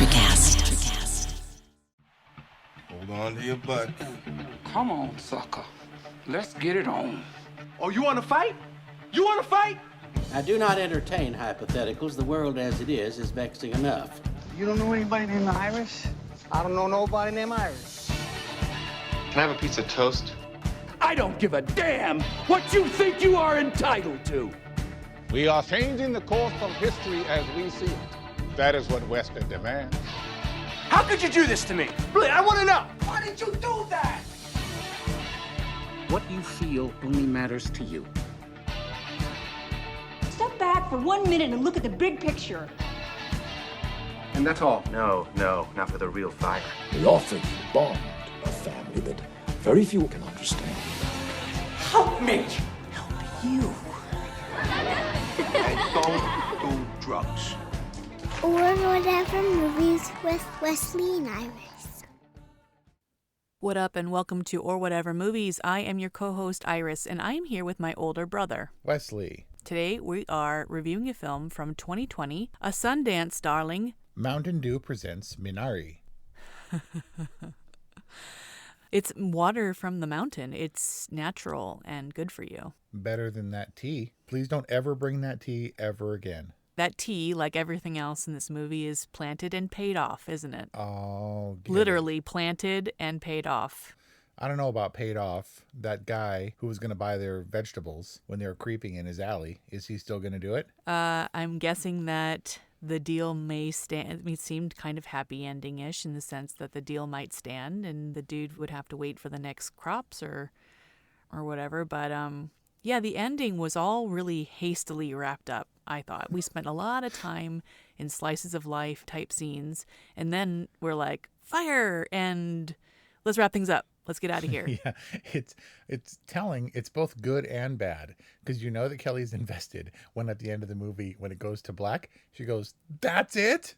Electrocast. Hold on to your butt. Come on, sucker. Let's get it on. Oh, you want to fight? You want to fight? I do not entertain hypotheticals. The world as it is vexing enough. You don't know anybody named Iris? I don't know nobody named Iris. Can I have a piece of toast? I don't give a damn what you think you are entitled to. We are changing the course of history as we see it. That is what Western demands. How could you do this to me? Really, I want to know. Why did you do that? What you feel only matters to you. Step back for 1 minute and look at the big picture. And that's all? No, not for the real fire. We offer you a bond, a family that very few can understand. Help me. Help you. And don't do drugs. Or whatever movies with Wesley and Iris. What up and welcome to Or Whatever Movies. I am your co-host Iris and I am here with my older brother, Wesley. Today we are reviewing a film from 2020, a Sundance darling. Mountain Dew presents Minari. It's water from the mountain. It's natural and good for you. Better than that tea. Please don't ever bring that tea ever again. That tea, like everything else in this movie, is planted and paid off, isn't it? Oh, literally planted and paid off. I don't know about paid off. That guy who was going to buy their vegetables when they were creeping in his alley, is he still going to do it? I'm guessing that the deal may stand. It seemed kind of happy ending-ish in the sense that the deal might stand and the dude would have to wait for the next crops or whatever. But yeah, the ending was all really hastily wrapped up, I thought. We spent a lot of time in slices of life type scenes, and then we're like, fire, and let's wrap things up. Let's get out of here. Yeah, it's telling. It's both good and bad, because you know that Kelly's invested when at the end of the movie, when it goes to black, she goes, "That's it."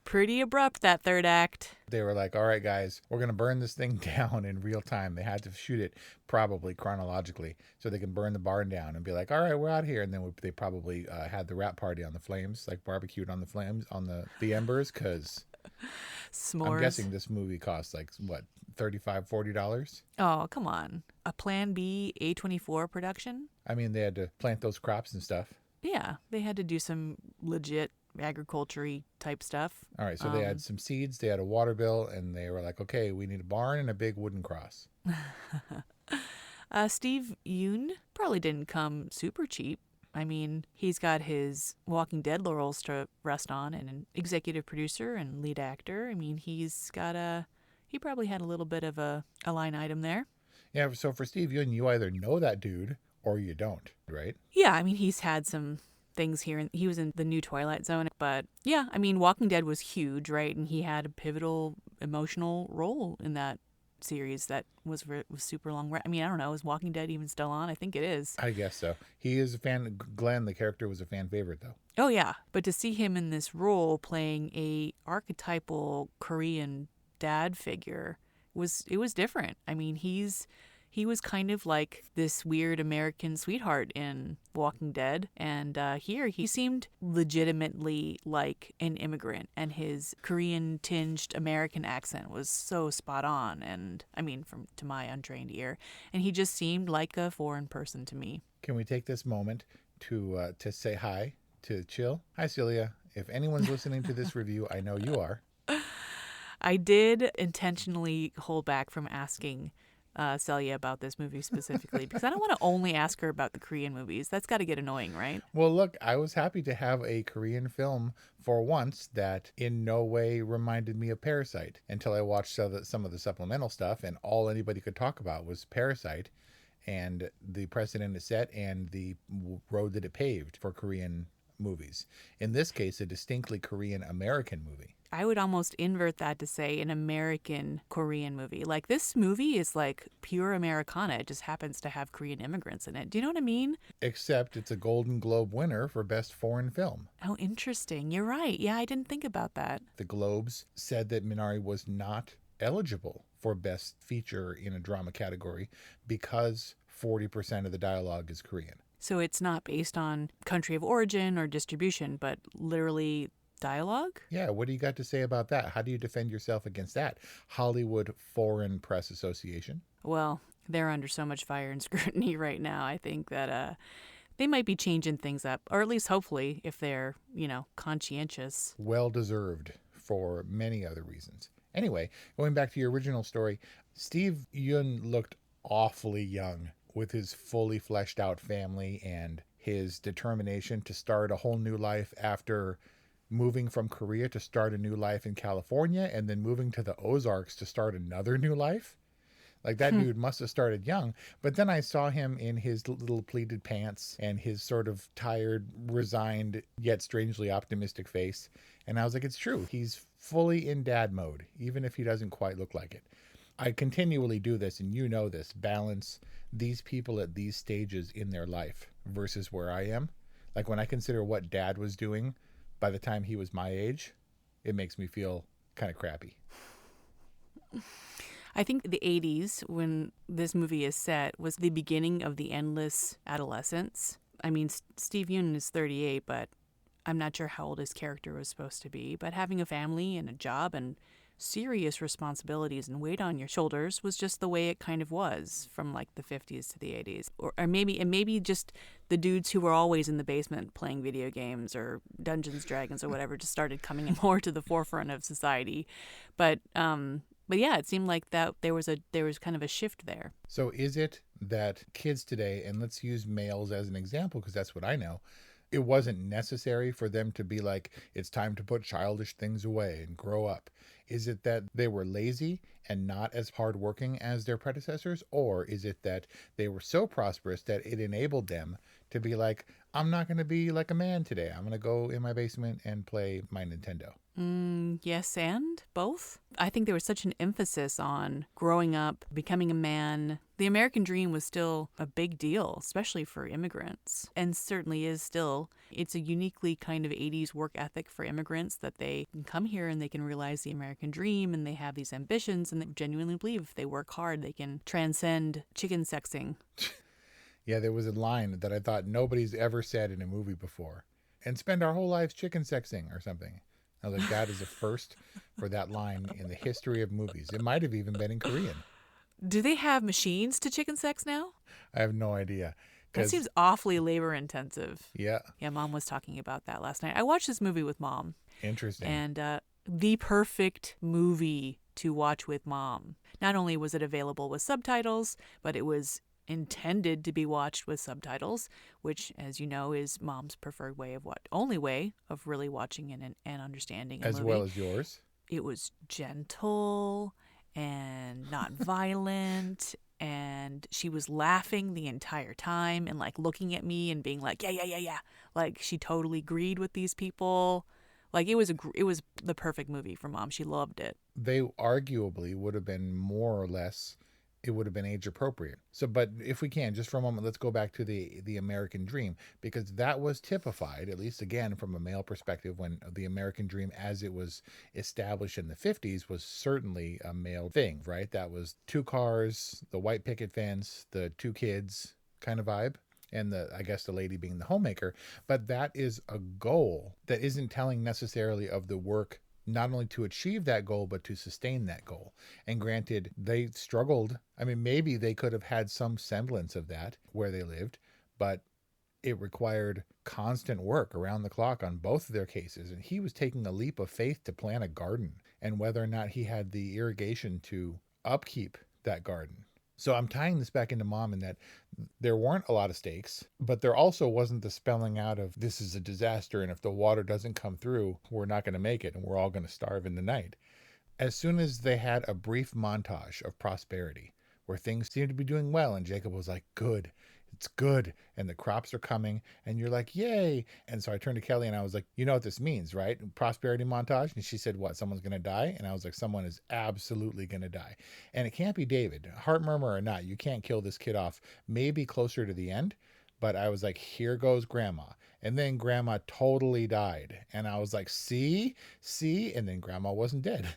Pretty abrupt, that third act. They were like, all right, guys, we're going to burn this thing down in real time. They had to shoot it probably chronologically so they can burn the barn down and be like, all right, we're out here. And then they probably had the wrap party on the flames, like barbecued on the flames, on the embers, because s'mores. I'm guessing this movie costs like, what, $35, $40? Oh, come on. A Plan B A24 production? I mean, they had to plant those crops and stuff. Yeah, they had to do some legit agriculture-y type stuff. All right, so they had some seeds, they had a water bill, and they were like, okay, we need a barn and a big wooden cross. Steve Yuen probably didn't come super cheap. I mean, he's got his Walking Dead laurels to rest on, and an executive producer and lead actor. I mean, he probably had a little bit of a line item there. Yeah, so for Steve Yuen, you either know that dude or you don't, right? Yeah, I mean, he's had some things here. He was in the new Twilight Zone, but yeah, I mean, Walking Dead was huge, right? And he had a pivotal emotional role in that series that was super long. I mean, I don't know, is Walking Dead even still on? I think it is. I guess so. He is a fan. Glenn, the character, was a fan favorite, though. Oh yeah, but to see him in this role playing a archetypal Korean dad figure was different. I mean, he was kind of like this weird American sweetheart in Walking Dead. And here he seemed legitimately like an immigrant. And his Korean-tinged American accent was so spot on. And I mean, to my untrained ear. And he just seemed like a foreign person to me. Can we take this moment to say hi to Chill? Hi, Celia. If anyone's listening to this review, I know you are. I did intentionally hold back from asking Celia about this movie specifically because I don't want to only ask her about the Korean movies. That's got to get annoying, right? Well, look, I was happy to have a Korean film for once that in no way reminded me of Parasite until I watched some of the supplemental stuff, and all anybody could talk about was Parasite and the precedent it set and the road that it paved for Korean movies. In this case, a distinctly Korean American movie. I would almost invert that to say an American Korean movie. Like, this movie is like pure Americana. It just happens to have Korean immigrants in it. Do you know what I mean? Except it's a Golden Globe winner for Best Foreign Film. Oh, interesting. You're right. Yeah, I didn't think about that. The Globes said that Minari was not eligible for Best Feature in a drama category because 40% of the dialogue is Korean. So it's not based on country of origin or distribution, but literally dialogue? Yeah, what do you got to say about that? How do you defend yourself against that? Hollywood Foreign Press Association? Well, they're under so much fire and scrutiny right now. I think that they might be changing things up, or at least hopefully, if they're, conscientious. Well deserved for many other reasons. Anyway, going back to your original story, Steve Yuen looked awfully young with his fully fleshed out family and his determination to start a whole new life after moving from Korea to start a new life in California and then moving to the Ozarks to start another new life. Like, that dude must have started young. But then I saw him in his little pleated pants and his sort of tired, resigned, yet strangely optimistic face. And I was like, it's true. He's fully in dad mode, even if he doesn't quite look like it. I continually do this, and you know this, balance these people at these stages in their life versus where I am. Like, when I consider what dad was doing by the time he was my age, it makes me feel kind of crappy. I think the 80s, when this movie is set, was the beginning of the endless adolescence. I mean, Steve Yuen is 38, but I'm not sure how old his character was supposed to be. But having a family and a job and serious responsibilities and weight on your shoulders was just the way it kind of was from like the 50s to the 80s. Or maybe just the dudes who were always in the basement playing video games or Dungeons Dragons or whatever just started coming more to the forefront of society. But yeah, it seemed like that there was kind of a shift there. So is it that kids today, and let's use males as an example because that's what I know, it wasn't necessary for them to be like, it's time to put childish things away and grow up? Is it that they were lazy and not as hardworking as their predecessors? Or is it that they were so prosperous that it enabled them to be like, I'm not going to be like a man today. I'm going to go in my basement and play my Nintendo? Yes, and both. I think there was such an emphasis on growing up, becoming a man. The American dream was still a big deal, especially for immigrants, and certainly is still. It's a uniquely kind of 80s work ethic for immigrants that they can come here and they can realize the American dream and they have these ambitions and they genuinely believe if they work hard, they can transcend chicken sexing. Yeah, there was a line that I thought nobody's ever said in a movie before. And spend our whole lives chicken sexing or something. I was like, that is a first for that line in the history of movies. It might have even been in Korean. Do they have machines to chicken sex now? I have no idea. That seems awfully labor intensive. Yeah. Yeah, Mom was talking about that last night. I watched this movie with Mom. Interesting. And the perfect movie to watch with Mom. Not only was it available with subtitles, but it was intended to be watched with subtitles, which, as you know, is Mom's preferred only way of really watching and understanding a movie. As well as yours. It was gentle and not violent, and she was laughing the entire time and like looking at me and being like, yeah. Like she totally agreed with these people. Like it was the perfect movie for Mom. She loved it. They arguably would have been more or less, it would have been age appropriate. So, but if we can, just for a moment, let's go back to the American dream, because that was typified, at least again, from a male perspective, when the American dream as it was established in the 50s was certainly a male thing, right? That was 2 cars, the white picket fence, the 2 kids kind of vibe. And I guess the lady being the homemaker. But that is a goal that isn't telling necessarily of the work not only to achieve that goal, but to sustain that goal. And granted, they struggled. I mean, maybe they could have had some semblance of that where they lived, but it required constant work around the clock on both of their cases. And he was taking a leap of faith to plant a garden, and whether or not he had the irrigation to upkeep that garden. So I'm tying this back into Mom in that there weren't a lot of stakes, but there also wasn't the spelling out of this is a disaster, and if the water doesn't come through, we're not going to make it and we're all going to starve in the night. As soon as they had a brief montage of prosperity where things seemed to be doing well, and Jacob was like, good, it's good, and the crops are coming, and you're like, yay. And so I turned to Kelly and I was like, you know what this means, right? Prosperity montage. And she said, what, someone's going to die? And I was like, someone is absolutely going to die. And it can't be David. Heart murmur or not, you can't kill this kid off, maybe closer to the end. But I was like, here goes Grandma. And then Grandma totally died. And I was like, see? And then Grandma wasn't dead.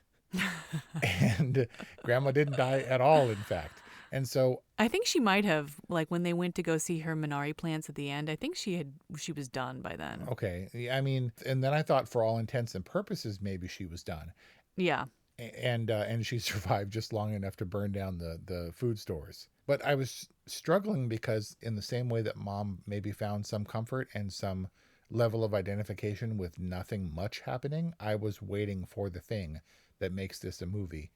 And Grandma didn't die at all, in fact. And so I think she might have, like, when they went to go see her Minari plants at the end, I think she was done by then. okay, I mean, and then I thought for all intents and purposes maybe she was done. Yeah. And she survived just long enough to burn down the food stores. But I was struggling because in the same way that Mom maybe found some comfort and some level of identification with nothing much happening, I was waiting for the thing that makes this a movie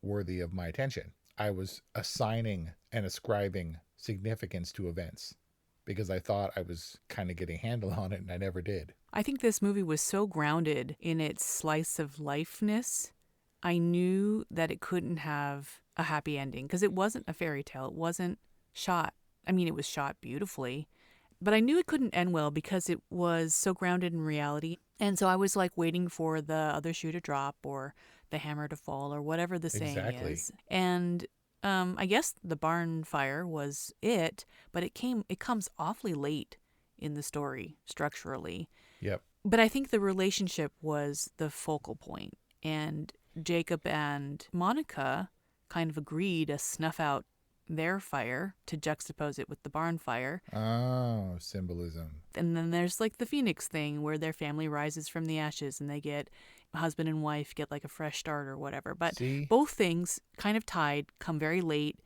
worthy of my attention. I was assigning and ascribing significance to events because I thought I was kind of getting a handle on it, and I never did. I think this movie was so grounded in its slice of lifeness, I knew that it couldn't have a happy ending because it wasn't a fairy tale. It wasn't shot. I mean, it was shot beautifully, but I knew it couldn't end well because it was so grounded in reality. And so I was like waiting for the other shoe to drop or the hammer to fall or whatever the saying is. And I guess the barn fire was it, but it comes awfully late in the story structurally. Yep. But I think the relationship was the focal point, and Jacob and Monica kind of agree to snuff out their fire to juxtapose it with the barn fire. Oh, symbolism. And then there's like the Phoenix thing where their family rises from the ashes and they get husband and wife get like a fresh start or whatever. But both things kind of tied, come very late,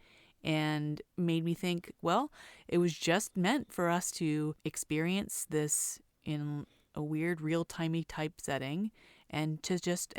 and made me think, well, it was just meant for us to experience this in a weird real-timey type setting and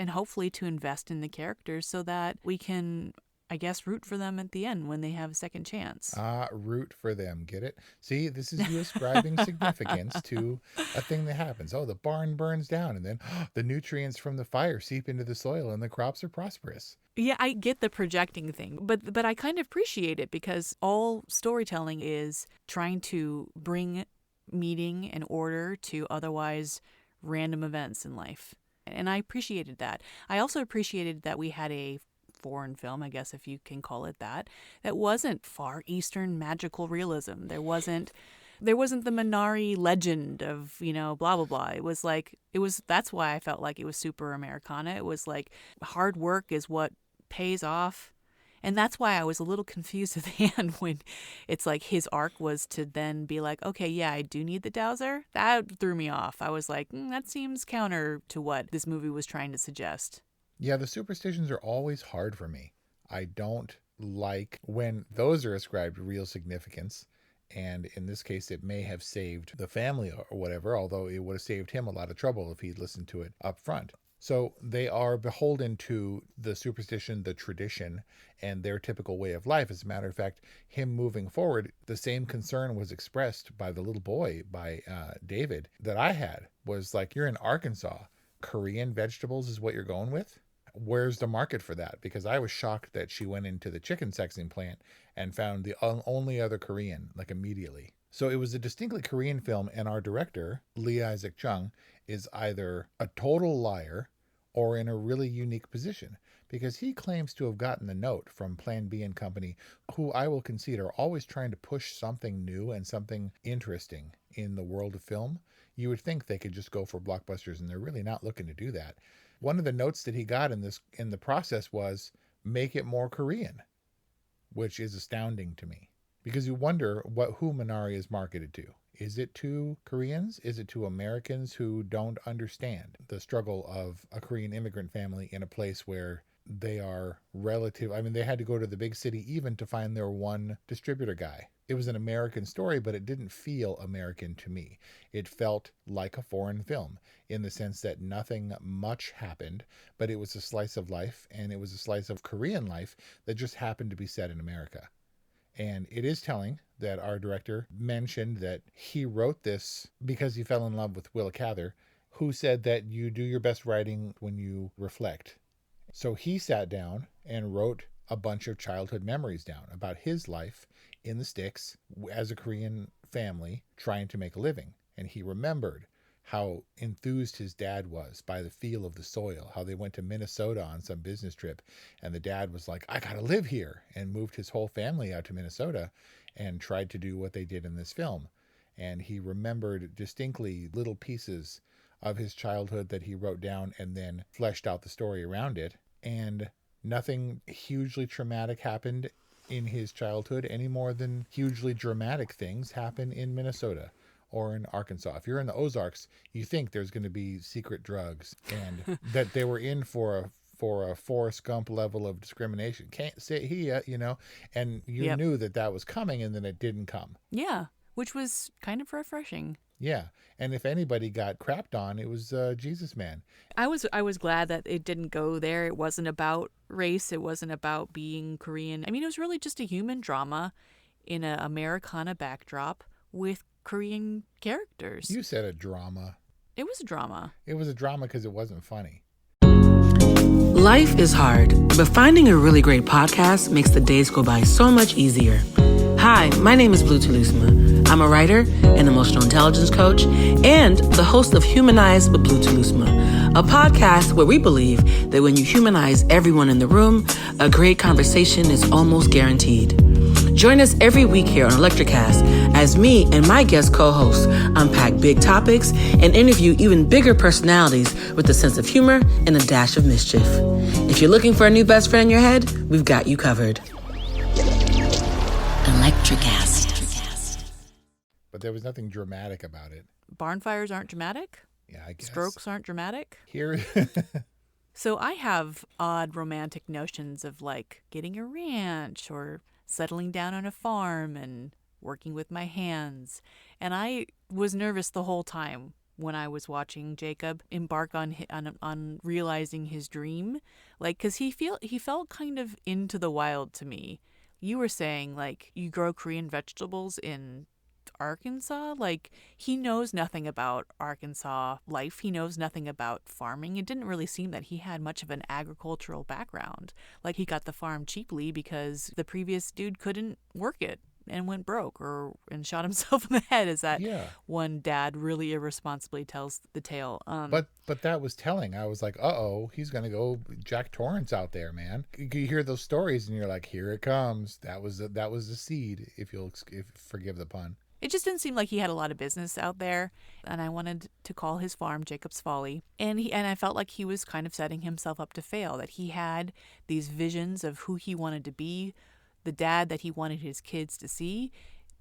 hopefully to invest in the characters so that we can, I guess, root for them at the end when they have a second chance. Root for them. Get it? See, this is you ascribing significance to a thing that happens. Oh, the barn burns down and then the nutrients from the fire seep into the soil and the crops are prosperous. Yeah, I get the projecting thing, but I kind of appreciate it because all storytelling is trying to bring meaning and order to otherwise random events in life. And I appreciated that. I also appreciated that we had a foreign film, I guess if you can call it that wasn't Far Eastern magical realism. There wasn't the Minari legend of, blah, blah, blah. That's why I felt like it was super Americana. It was like hard work is what pays off. And that's why I was a little confused at the end when it's like his arc was to then be like, okay, yeah, I do need the dowser. That threw me off. I was like, that seems counter to what this movie was trying to suggest. Yeah, the superstitions are always hard for me. I don't like when those are ascribed real significance. And in this case, it may have saved the family or whatever, although it would have saved him a lot of trouble if he'd listened to it up front. So they are beholden to the superstition, the tradition, and their typical way of life. As a matter of fact, him moving forward, the same concern was expressed by the little boy, by David, that I had, was like, you're in Arkansas. Korean vegetables is what you're going with? Where's the market for that? Because I was shocked that she went into the chicken sexing plant and found the only other Korean, like immediately. So it was a distinctly Korean film, and our director, Lee Isaac Chung, is either a total liar or in a really unique position, because he claims to have gotten the note from Plan B and Company, who I will concede are always trying to push something new and something interesting in the world of film. You would think they could just go for blockbusters, and they're really not looking to do that. One of the notes that he got in the process was, make it more Korean, which is astounding to me, because you wonder who Minari is marketed to. Is it to Koreans? Is it to Americans who don't understand the struggle of a Korean immigrant family in a place where they are relative? I mean, they had to go to the big city even to find their one distributor guy. It was an American story, but it didn't feel American to me. It felt like a foreign film in the sense that nothing much happened, but it was a slice of life, and it was a slice of Korean life that just happened to be set in America. And it is telling that our director mentioned that he wrote this because he fell in love with Willa Cather, who said that you do your best writing when you reflect. So he sat down and wrote a bunch of childhood memories down about his life in the sticks as a Korean family trying to make a living. And he remembered how enthused his dad was by the feel of the soil, how they went to Minnesota on some business trip, and the dad was like, I gotta live here, and moved his whole family out to Minnesota and tried to do what they did in this film. And he remembered distinctly little pieces of his childhood that he wrote down and then fleshed out the story around it. And nothing hugely traumatic happened in his childhood any more than hugely dramatic things happen in Minnesota or in Arkansas. If you're in the Ozarks, you think there's going to be secret drugs and that they were in for a Forrest Gump level of discrimination. Can't say he, and you knew that was coming, and then it didn't come. Yeah, which was kind of refreshing. Yeah, and if anybody got crapped on, it was Jesus Man. I was glad that it didn't go there. It wasn't about race. It wasn't about being Korean. I mean, it was really just a human drama in an Americana backdrop with Korean characters. You said a drama. It was a drama. It was a drama because it wasn't funny. Life is hard, but finding a really great podcast makes the days go by so much easier. Hi, my name is Blue Telusma. I'm a writer, an emotional intelligence coach, and the host of Humanize with Blue Telusma, a podcast where we believe that when you humanize everyone in the room, a great conversation is almost guaranteed. Join us every week here on Electricast as me and my guest co-hosts unpack big topics and interview even bigger personalities with a sense of humor and a dash of mischief. If you're looking for a new best friend in your head, we've got you covered. Electricast. But there was nothing dramatic about it. Barn fires aren't dramatic? Yeah, I guess. Strokes aren't dramatic? Here. So I have odd romantic notions of like getting a ranch or settling down on a farm and working with my hands. And I was nervous the whole time when I was watching Jacob embark on realizing his dream. Like, because he felt kind of into the wild to me. You were saying, like, you grow Korean vegetables in Arkansas. Like, he knows nothing about Arkansas life. He knows nothing about farming. It didn't really seem that he had much of an agricultural background. Like, he got the farm cheaply because the previous dude couldn't work it and went broke and shot himself in the head, as that one dad really irresponsibly tells the tale. But that was telling. I was like, uh-oh, he's going to go Jack Torrance out there, man. You hear those stories and you're like, here it comes. That was the seed, if forgive the pun. It just didn't seem like he had a lot of business out there, and I wanted to call his farm Jacob's Folly. And I felt like he was kind of setting himself up to fail, that he had these visions of who he wanted to be, the dad that he wanted his kids to see,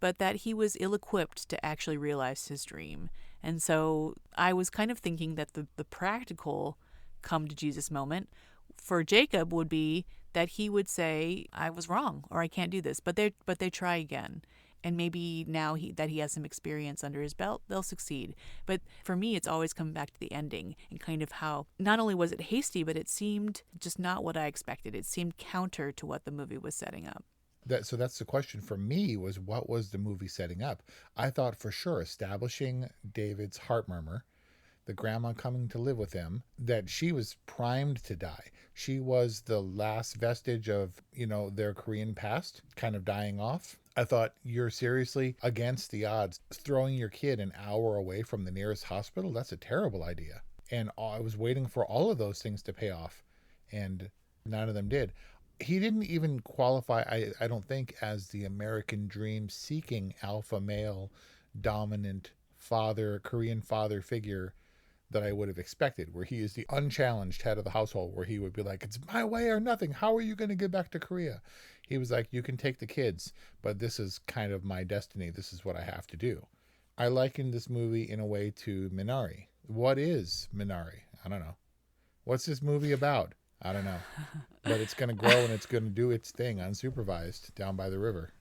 but that he was ill-equipped to actually realize his dream. And so I was kind of thinking that the practical come to Jesus moment for Jacob would be that he would say, I was wrong, or I can't do this, but they try again. And maybe now that he has some experience under his belt, they'll succeed. But for me, it's always come back to the ending and kind of how not only was it hasty, but it seemed just not what I expected. It seemed counter to what the movie was setting up. So that's the question for me, was what was the movie setting up? I thought for sure establishing David's heart murmur, the grandma coming to live with him, that she was primed to die. She was the last vestige of, their Korean past kind of dying off. I thought, you're seriously against the odds throwing your kid an hour away from the nearest hospital? That's a terrible idea. And I was waiting for all of those things to pay off, and none of them did. He didn't even qualify, I don't think, as the American dream seeking alpha male dominant Korean father figure that I would have expected, where he is the unchallenged head of the household, where he would be like, it's my way or nothing. How are you going to get back to Korea? He was like, you can take the kids, but this is kind of my destiny. This is what I have to do. I likened this movie in a way to Minari. What is Minari? I don't know. What's this movie about? I don't know. But it's going to grow and it's going to do its thing unsupervised down by the river.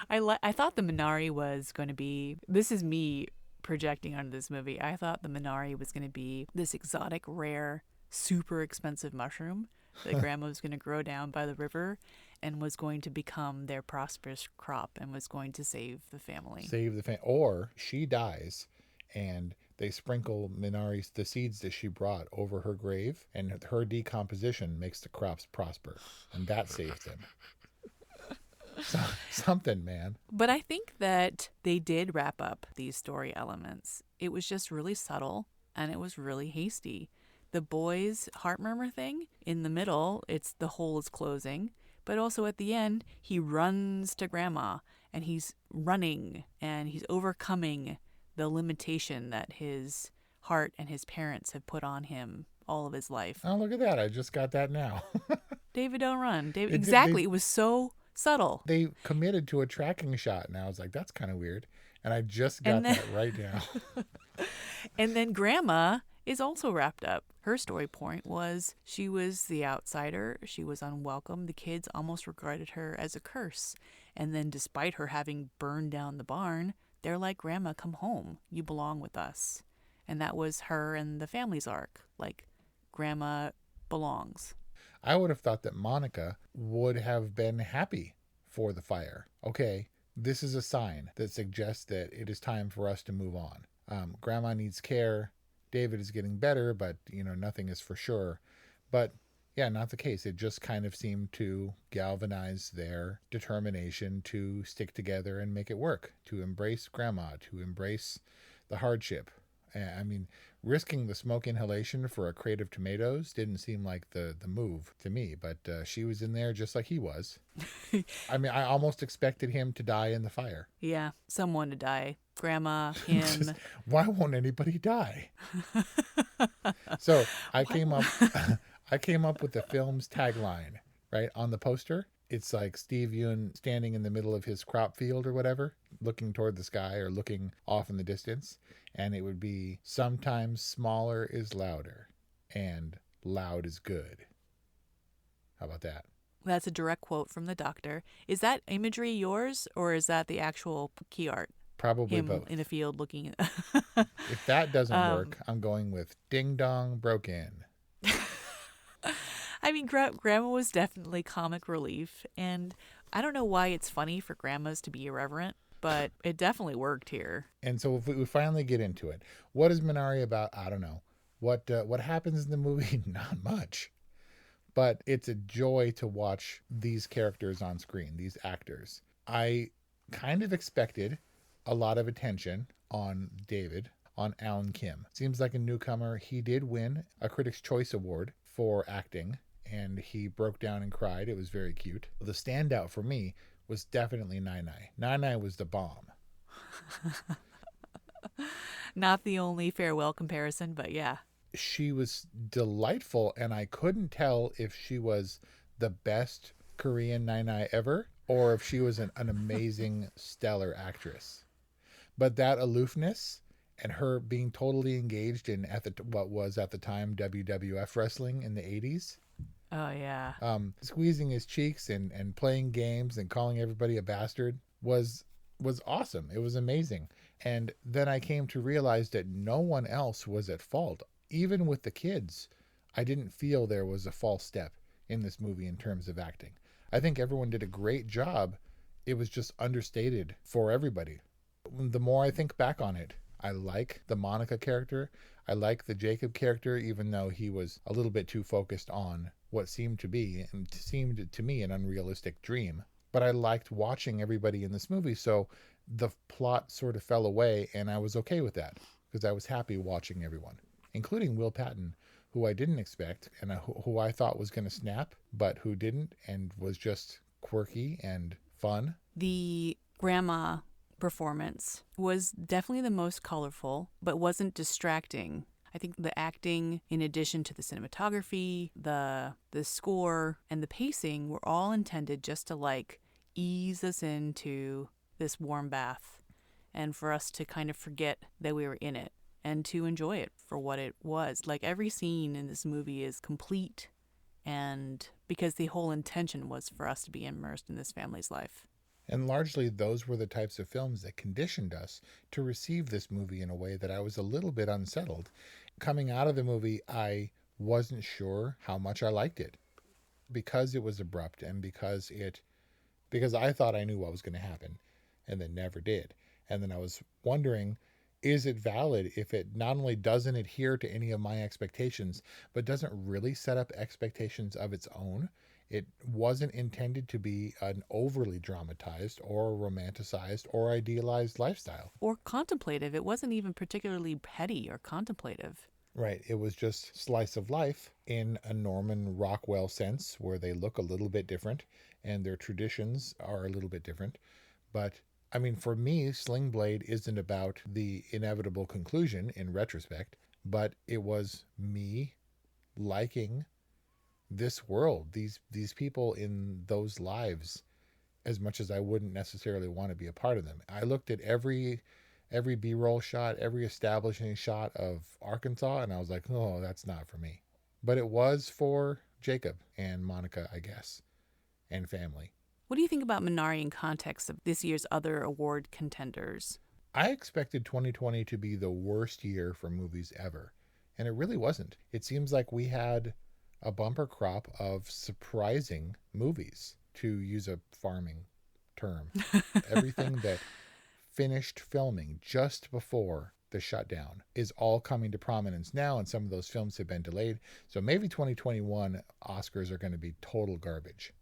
I thought the Minari was going to be, this is me projecting onto this movie, I thought the Minari was going to be this exotic, rare, super expensive mushroom that grandma was going to grow down by the river and was going to become their prosperous crop and was going to save the family. Or she dies and they sprinkle Minari's, the seeds that she brought, over her grave, and her decomposition makes the crops prosper, and that saves them. Something, man. But I think that they did wrap up these story elements. It was just really subtle, and it was really hasty. The boy's heart murmur thing, in the middle, it's the hole is closing, but also at the end, he runs to grandma, and he's running, and he's overcoming the limitation that his heart and his parents have put on him all of his life. Oh, look at that. I just got that now. David, don't run. David, exactly. It was so subtle. They committed to a tracking shot, and I was like, that's kind of weird. And I just got that right now. And then Grandma is also wrapped up. Her story point was she was the outsider. She was unwelcome. The kids almost regarded her as a curse. And then despite her having burned down the barn, they're like, Grandma, come home. You belong with us. And that was her and the family's arc. Like, Grandma belongs. I would have thought that Monica would have been happy for the fire. Okay, this is a sign that suggests that it is time for us to move on. Grandma needs care. David is getting better, but, nothing is for sure. But, yeah, not the case. It just kind of seemed to galvanize their determination to stick together and make it work, to embrace Grandma, to embrace the hardship. I mean, risking the smoke inhalation for a crate of tomatoes didn't seem like the move to me, but she was in there just like he was. I mean, I almost expected him to die in the fire. Yeah, someone to die. Grandma, him. Why won't anybody die? So I came up with the film's tagline, right? On the poster, it's like Steve Yuen standing in the middle of his crop field or whatever, looking toward the sky or looking off in the distance. And it would be, sometimes smaller is louder and loud is good. How about that? That's a direct quote from the doctor. Is that imagery yours, or is that the actual key art? Probably him both. In a field looking at... If that doesn't work, I'm going with Ding Dong Broke In. I mean, Grandma was definitely comic relief, and I don't know why it's funny for grandmas to be irreverent, but it definitely worked here. And so if we finally get into it, what is Minari about? I don't know. What happens in the movie? Not much. But it's a joy to watch these characters on screen, these actors. I kind of expected a lot of attention on David, on Alan Kim. Seems like a newcomer. He did win a Critics' Choice Award for acting, and he broke down and cried. It was very cute. The standout for me was definitely Nai Nai. Nai Nai was the bomb. Not the only farewell comparison, but yeah. She was delightful, and I couldn't tell if she was the best Korean Nai Nai ever, or if she was an amazing, stellar actress. But that aloofness and her being totally engaged in what was at the time WWF wrestling in the 80s. Oh, yeah. Squeezing his cheeks and playing games and calling everybody a bastard was awesome. It was amazing. And then I came to realize that no one else was at fault. Even with the kids, I didn't feel there was a false step in this movie in terms of acting. I think everyone did a great job. It was just understated for everybody. The more I think back on it, I like the Monica character. I like the Jacob character, even though he was a little bit too focused on what seemed to me an unrealistic dream. But I liked watching everybody in this movie, so the plot sort of fell away, and I was okay with that because I was happy watching everyone, including Will Patton, who I didn't expect and who I thought was going to snap, but who didn't and was just quirky and fun. The grandma performance was definitely the most colorful, but wasn't distracting. I think the acting, in addition to the cinematography, the score, and the pacing were all intended just to ease us into this warm bath and for us to kind of forget that we were in it and to enjoy it for what it was. Every scene in this movie is complete, and because the whole intention was for us to be immersed in this family's life. And largely those were the types of films that conditioned us to receive this movie in a way that I was a little bit unsettled. Coming out of the movie, I wasn't sure how much I liked it because it was abrupt and because I thought I knew what was going to happen and then never did. And then I was wondering, is it valid if it not only doesn't adhere to any of my expectations, but doesn't really set up expectations of its own? It wasn't intended to be an overly dramatized or romanticized or idealized lifestyle. Or contemplative. It wasn't even particularly petty or contemplative. Right. It was just slice of life in a Norman Rockwell sense, where they look a little bit different and their traditions are a little bit different. But I mean, for me, Sling Blade isn't about the inevitable conclusion in retrospect, but it was me liking this world, these people in those lives, as much as I wouldn't necessarily want to be a part of them. I looked at every B-roll shot, every establishing shot of Arkansas, and I was like, oh, that's not for me. But it was for Jacob and Monica, I guess, and family. What do you think about Minari in context of this year's other award contenders? I expected 2020 to be the worst year for movies ever, and it really wasn't. It seems like we had a bumper crop of surprising movies, to use a farming term. Everything that finished filming just before the shutdown is all coming to prominence now, and some of those films have been delayed. So maybe 2021 Oscars are going to be total garbage.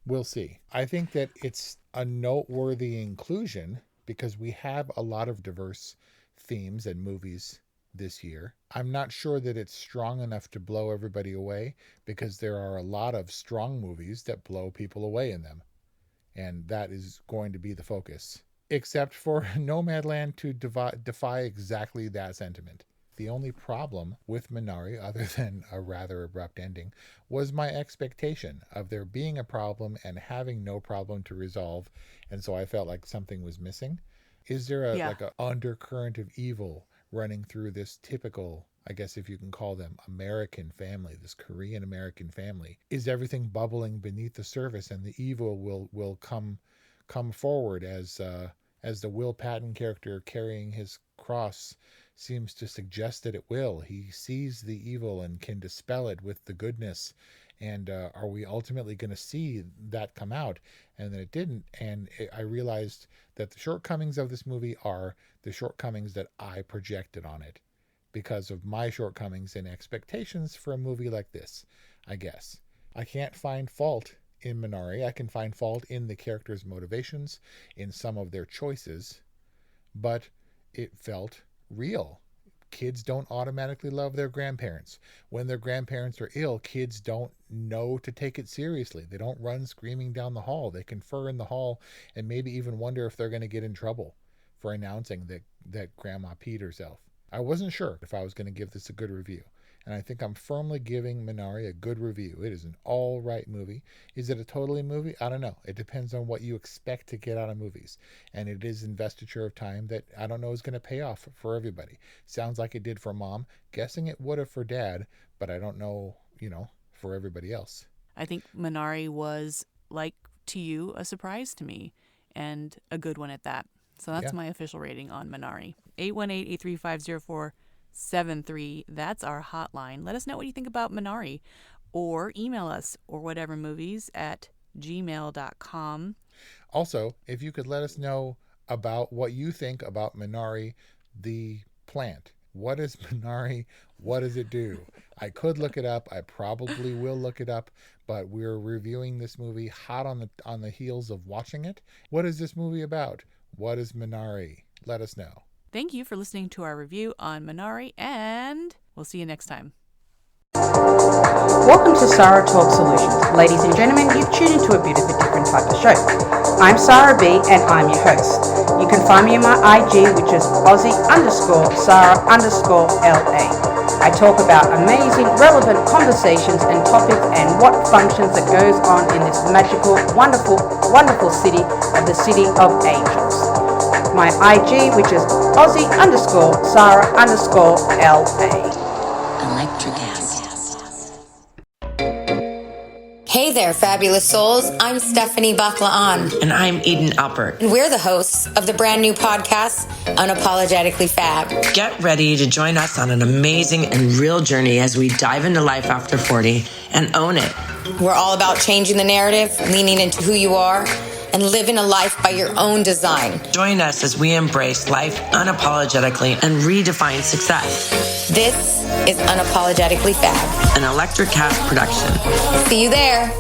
We'll see. I think that it's a noteworthy inclusion because we have a lot of diverse themes and movies this year. I'm not sure that it's strong enough to blow everybody away because there are a lot of strong movies that blow people away in them. And that is going to be the focus. Except for Nomadland to defy exactly that sentiment. The only problem with Minari, other than a rather abrupt ending, was my expectation of there being a problem and having no problem to resolve, and so I felt like something was missing. Is there like a undercurrent of evil running through this typical, I guess if you can call them, American family, this Korean American family? Is everything bubbling beneath the surface, and the evil will come forward as the Will Patton character carrying his cross seems to suggest that it will. He sees the evil and can dispel it with the goodness. And are we ultimately going to see that come out? And then it didn't. And I realized that the shortcomings of this movie are the shortcomings that I projected on it because of my shortcomings and expectations for a movie like this, I guess. I can't find fault in Minari. I can find fault in the characters' motivations, in some of their choices, but it felt real. Kids don't automatically love their grandparents. When their grandparents are ill, kids don't know to take it seriously. They don't run screaming down the hall. They confer in the hall and maybe even wonder if they're going to get in trouble for announcing that grandma peed herself. I wasn't sure if I was going to give this a good review, and I think I'm firmly giving Minari a good review. It is an all right movie. Is it a totally movie? I don't know. It depends on what you expect to get out of movies, and it is investiture of time that I don't know is going to pay off for everybody. Sounds like it did for Mom. Guessing it would have for Dad, but I don't know, for everybody else. I think Minari was, like to you, a surprise to me, and a good one at that. So that's my official rating on Minari. 818-835-0473. That's our hotline. Let us know what you think about Minari, or email us or whatevermovies@gmail.com. Also, if you could let us know about what you think about Minari, the plant. What is Minari? What does it do? I could look it up. I probably will look it up, but we're reviewing this movie hot on the heels of watching it. What is this movie about? What is Minari? Let us know. Thank you for listening to our review on Minari, and we'll see you next time. Welcome to Sarah Talk Solutions. Ladies and gentlemen, you've tuned into a bit of a different type of show. I'm Sarah B, and I'm your host. You can find me on my IG, which is Aussie_Sarah_LA. I talk about amazing, relevant conversations and topics and what functions that goes on in this magical, wonderful, wonderful city of the City of Angels. My IG, which is Aussie_Sarah_LA. Electric acid. Hey there, fabulous souls. I'm Stephanie Baklaan. And I'm Eden Alpert. And we're the hosts of the brand new podcast, Unapologetically Fab. Get ready to join us on an amazing and real journey as we dive into life after 40 and own it. We're all about changing the narrative, leaning into who you are, and living a life by your own design. Join us as we embrace life unapologetically and redefine success. This is Unapologetically Fab, an Electric Cast production. See you there.